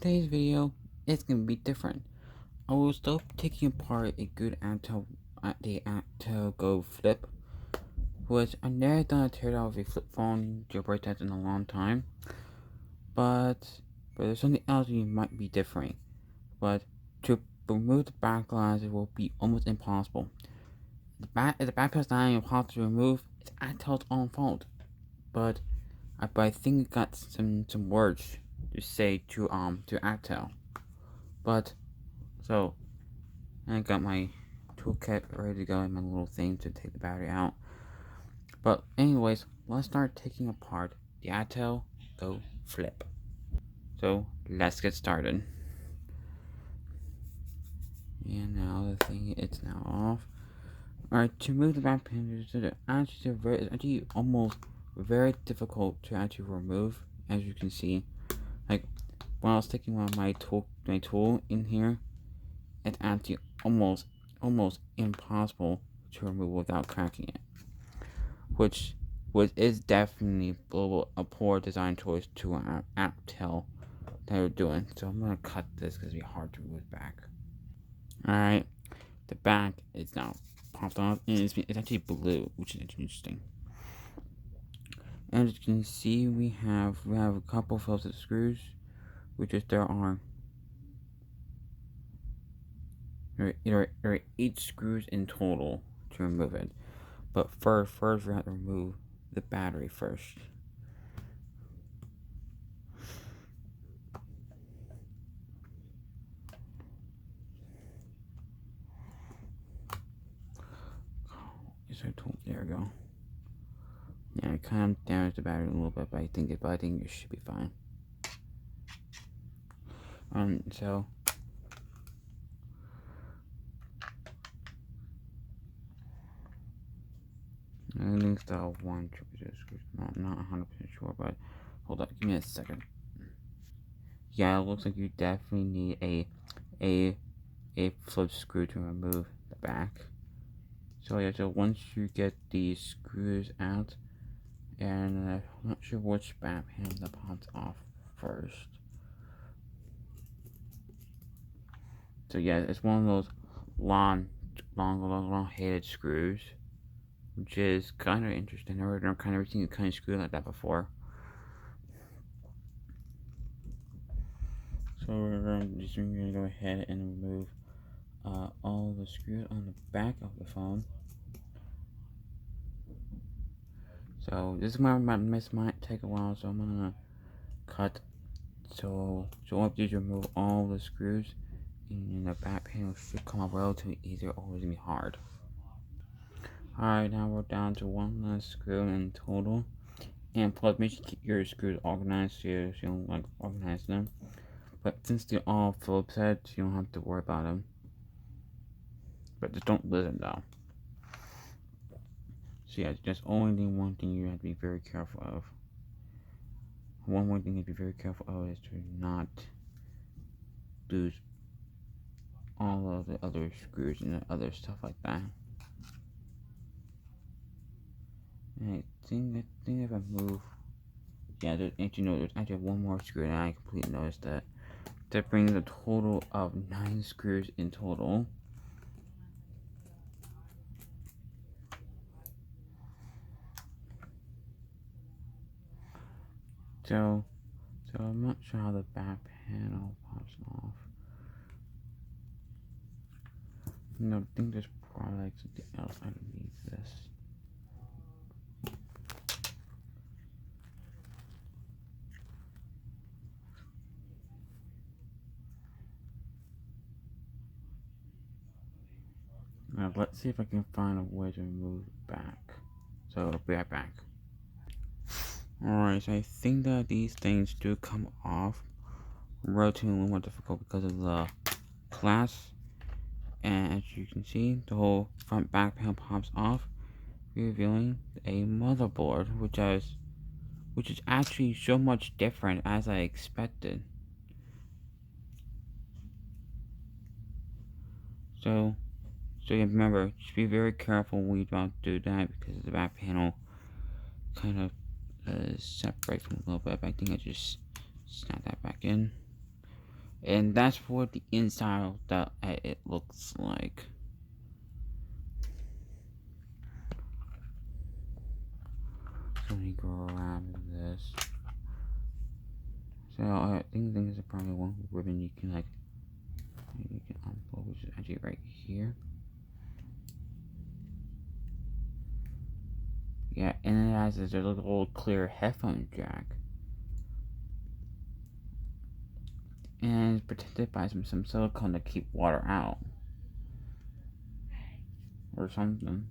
today's video, it's going to be different. I will still be taking apart a good the Alcatel GOP FLIP, which I never done a teardown of a flip phone jailbreak test in a long time. But there's something else you might be differing. But to remove the back glass, it will be almost impossible. The back panel's not impossible to remove. It's Alcatel's own fault. But I think it got some words to say to Alcatel. But so I got my toolkit ready to go and my little thing to take the battery out. But anyways, let's start taking apart the Alcatel GOP FLIP. So let's get started. And now the thing, it's now off. Alright, to move the back panel, it's actually almost very difficult to actually remove, as you can see. Like when I was taking one of my tool in here, it's actually almost impossible to remove without cracking it. Which is definitely a poor design choice to Alcatel that they're doing. So I'm gonna cut this because it'll be hard to move back. Alright, the back is now popped off, and it's actually blue, which is interesting. And as you can see, we have a couple of the screws, which is there are 8 screws in total to remove it. But first we have to remove the battery first. There we go. Yeah, I kind of damaged the battery a little bit, but I think it should be fine. So I think it's the one screws. Not 100% sure, but hold up, give me a second. Yeah, it looks like you definitely need a flip screw to remove the back. So yeah, so once you get these screws out, and I'm not sure which back panel that pops off first. So yeah, it's one of those long headed screws, which is kind of interesting. I've never seen a kind of screw like that before. So we're just going to go ahead and remove all the screws on the back of the phone. So this might take a while, so I'm gonna cut. So what you remove all the screws, and the back panel should come out relatively easy, or it's gonna be hard. Alright, now we're down to one last screw in total. And plus, make sure you keep your screws organized so you don't like organize them. But since they're all Phillips heads, you don't have to worry about them. But just don't listen though. So yeah, just one thing you have to be very careful of. One more thing you have to be very careful of is to not lose all of the other screws and the other stuff like that. And I think if I move, yeah, there's actually one more screw, and I completely noticed that. That brings a total of 9 screws in total. So I'm not sure how the back panel pops off. No, I think there's probably like something else underneath this. Now let's see if I can find a way to remove it back. So I'll be right back. Alright, so I think that these things do come off relatively a little more difficult because of the glass. And as you can see, the whole front back panel pops off, revealing a motherboard, which is actually so much different as I expected. So yeah, remember, just be very careful when you don't do that, because the back panel kind of separates a little bit. But I think I just snap that back in. And that's what the inside of that it looks like. So let me grab this. So I think there's probably one ribbon you can unfold, which is actually right here. Yeah, and it has this little clear headphone jack. And it's protected by some silicone to keep water out. Or something.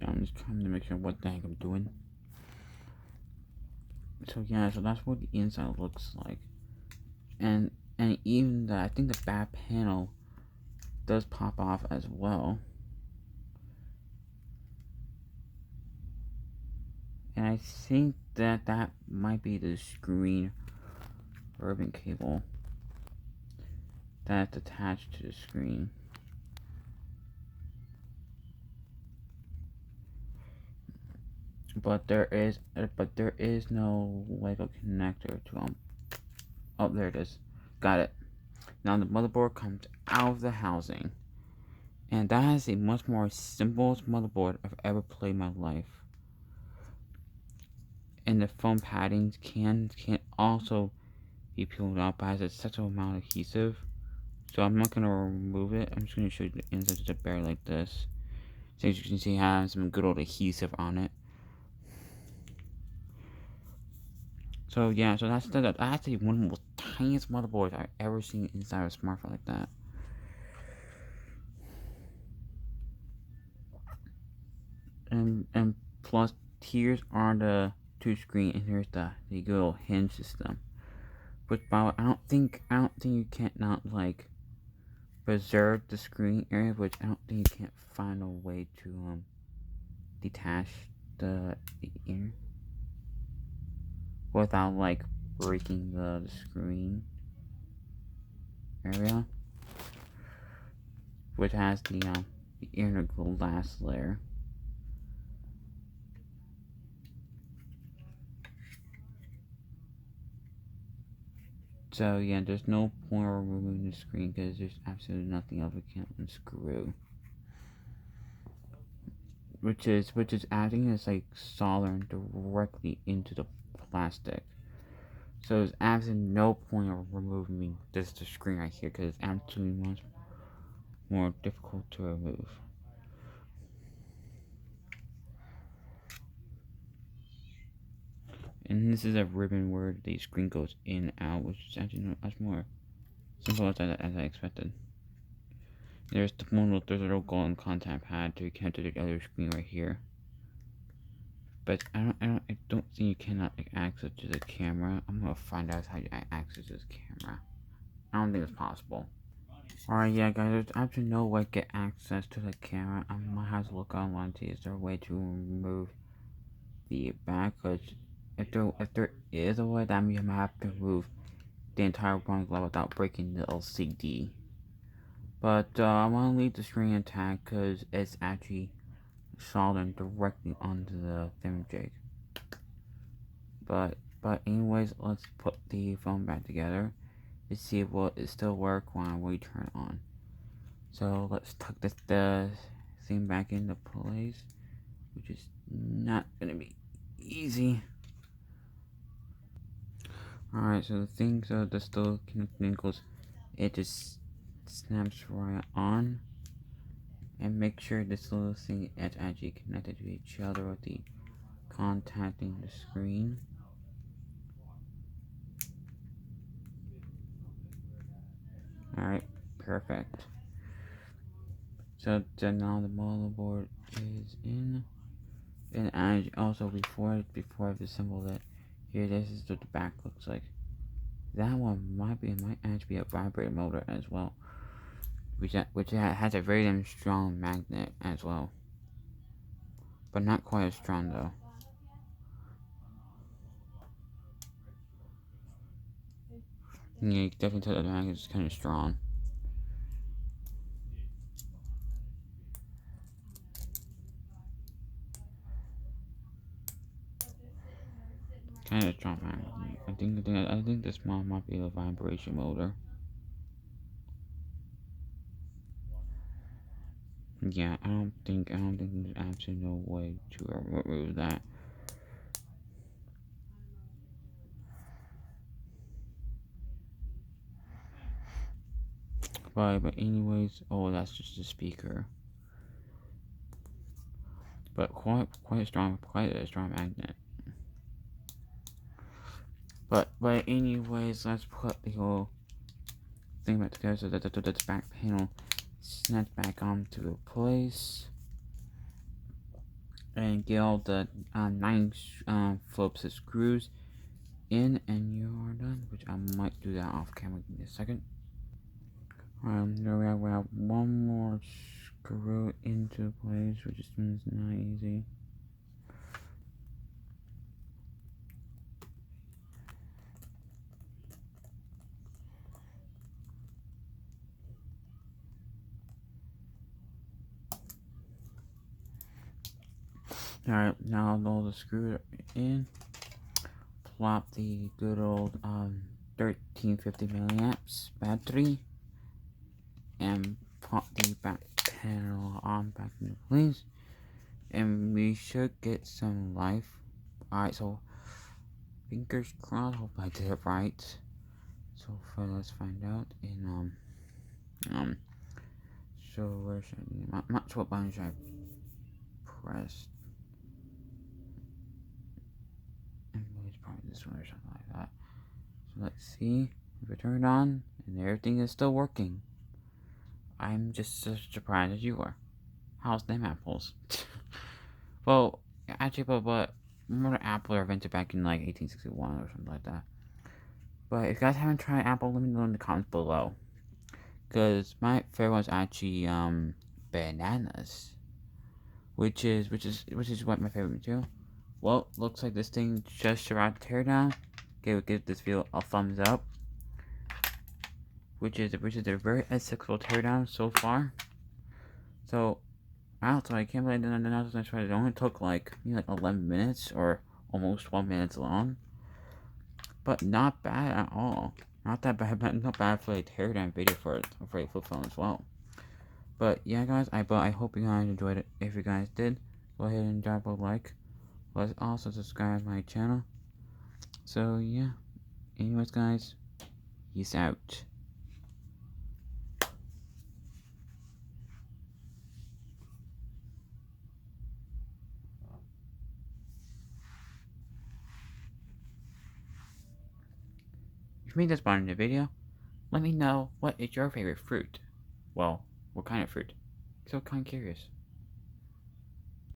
Yeah, I'm just trying to make sure what the heck I'm doing. So yeah, so that's what the inside looks like. And even I think the back panel does pop off as well. And I think that might be the screen ribbon cable that's attached to the screen. But there is no Lego connector to Oh, there it is. Got it. Now the motherboard comes out of the housing, and that is a much more simplest motherboard I've ever played in my life. And the foam padding can also be peeled out, but has a such an amount of adhesive. So I'm not gonna remove it. I'm just gonna show you the inside just bare like this. So as you can see, it has some good old adhesive on it. So yeah, so that's actually one of the most tiniest motherboards I've ever seen inside of a smartphone like that. And plus, here's are the two screen, and here's the good old hinge system. Which, by the way, I don't think you can't not like preserve the screen area, which I don't think you can't find a way to detach the ear without like breaking the screen area, which has the inner glass layer. So yeah, there's no point of removing the screen because there's absolutely nothing else we can unscrew. Which is acting as like soldering directly into the plastic. So there's absolutely no point of removing the screen right here because it's absolutely much more difficult to remove. And this is a ribbon where the screen goes in and out, which is actually much more simple as I expected. There's a little golden contact pad to connect to the other screen right here. But I don't think you cannot access to the camera. I'm gonna find out how you access this camera. I don't think it's possible. Alright, yeah, guys, there's absolutely no way to get access to the camera. I might have to look online to see is there a way to remove the back. Cause if there is a way, that means I might have to remove the entire running glove without breaking the LCD. But I want to leave the screen intact because it's actually soldering directly onto the thermojig. But anyways, let's put the phone back together to see if it still work when we turn it on. So let's tuck the thing back into place, which is not gonna be easy. Alright, so the thing, so the still connecting goes, it just snaps right on. And make sure this little thing is actually connected to each other with the contacting the screen. Alright, perfect. So now the motherboard is in. And I also before I've assembled it, here this is what the back looks like. That one might actually be a vibrator motor as well, which has a very strong magnet as well, but not quite as strong though. Yeah, you can definitely tell that the magnet is kind of strong. Kind of strong magnet. I think this one might be a vibration motor. Yeah, I don't think there's absolutely no way to remove that. But anyways, oh, that's just a speaker. But quite a strong magnet. But anyways, let's put the whole thing back together so that the back panel snaps back onto the place. And get all the 9 Phillips screws in, and you are done. Which I might do that off camera. Give me a second. There we have one more screw into place, which is not easy. Alright, now all the screws are in. Plop the good old 1350 milliamps battery and pop the back panel on back into place, and we should get some life. Alright, so fingers crossed, hope I did it right. So far, let's find out. So where should I'm not sure what button should I press. It's probably this one or something like that. So let's see if it turned on and everything is still working. I'm just as surprised as you are. How's them apples? Well, actually, but more Apple are invented back in like 1861 or something like that. But if you guys haven't tried Apple, let me know in the comments below. Cause my favorite one's actually bananas, which is what my favorite too. Well, looks like this thing just survived teardown. Give this video a thumbs up. Which is a very successful teardown so far. So I can't believe the announcement. It only took like 11 minutes or almost 12 minutes long. But not bad at all. Not that bad, but not bad for a teardown video for a flip phone as well. But yeah, guys, I hope you guys enjoyed it. If you guys did, go ahead and drop a like. Let's also subscribe to my channel. So yeah. Anyways, guys, peace out. If you made this part in the video, let me know what is your favorite fruit. Well, what kind of fruit? So kind of curious.